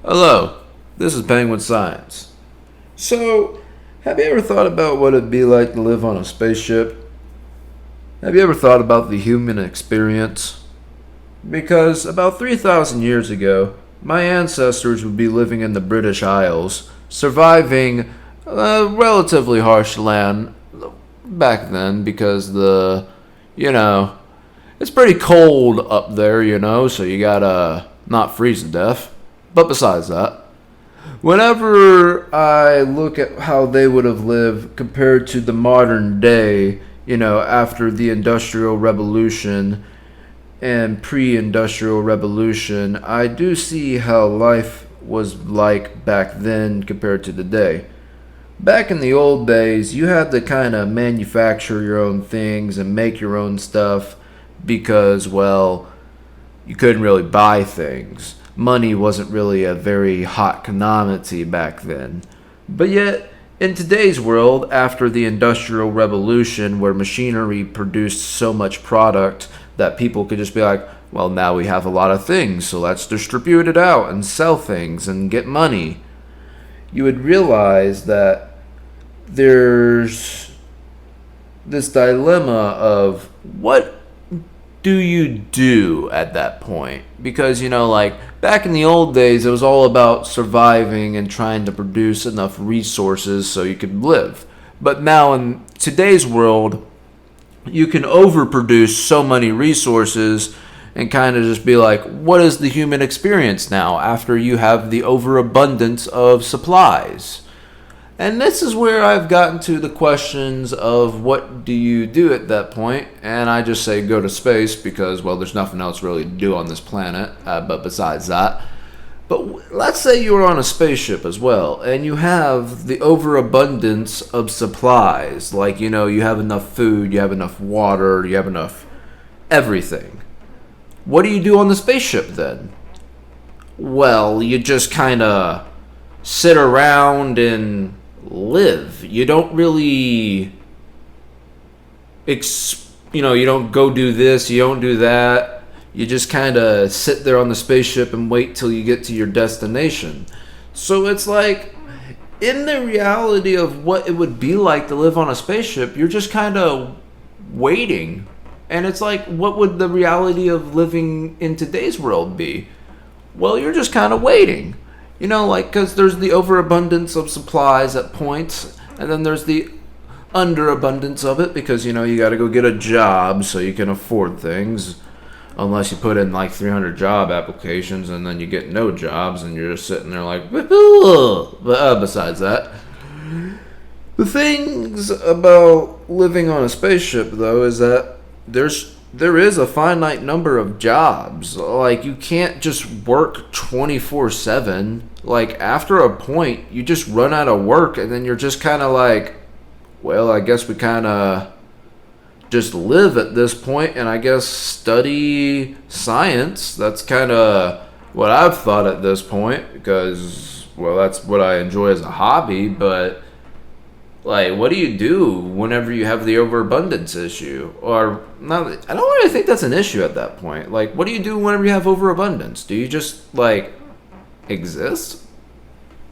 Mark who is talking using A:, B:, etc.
A: Hello, this is Penguin Science. So, have you ever thought about what it'd be like to live on a spaceship? Have you ever thought about the human experience? Because about 3,000 years ago, my ancestors would be living in the British Isles, surviving a relatively harsh land back then because you know, it's pretty cold up there, so you gotta not freeze to death. But besides that, whenever I look at how they would have lived compared to the modern day, after the Industrial Revolution and pre-Industrial Revolution, I do see how life was like back then compared to today. Back in the old days, you had to kind of manufacture your own things and make your own stuff because, well, you couldn't really buy things. Money wasn't really a very hot commodity back then. But yet, in today's world, after the Industrial Revolution, where machinery produced so much product that people could just be like, well, now we have a lot of things, so let's distribute it out and sell things and get money. You would realize that there's this dilemma of what do you do at that point? Because, back in the old days, it was all about surviving and trying to produce enough resources so you could live. But now in today's world, you can overproduce so many resources and kind of just be like, what is the human experience now after you have the overabundance of supplies? And this is where I've gotten to the questions of what do you do at that point? And I just say go to space because, well, there's nothing else really to do on this planet. But besides that, let's say you're on a spaceship as well, and you have the overabundance of supplies. Like, you have enough food, you have enough water, you have enough everything. What do you do on the spaceship then? Well, you just kind of sit around and live. You don't really you don't go do this, you don't do that. You just kind of sit there on the spaceship and wait till you get to your destination. So it's like, in the reality of what it would be like to live on a spaceship, you're just kind of waiting. And it's like, what would the reality of living in today's world be? Well, you're just kind of waiting. Because there's the overabundance of supplies at points, and then there's the underabundance of it because, you got to go get a job so you can afford things. Unless you put in like 300 job applications and then you get no jobs and you're just sitting there like, but besides that. The things about living on a spaceship, though, is that there is a finite number of jobs. Like, you can't just work 24/7. Like, after a point, you just run out of work, and then you're just kind of like, well, I guess we kind of just live at this point, and I guess study science. That's kind of what I've thought at this point, because, well, that's what I enjoy as a hobby, but like, what do you do whenever you have the overabundance issue? Or, not, I don't really think that's an issue at that point. Like, what do you do whenever you have overabundance? Do you just, exist?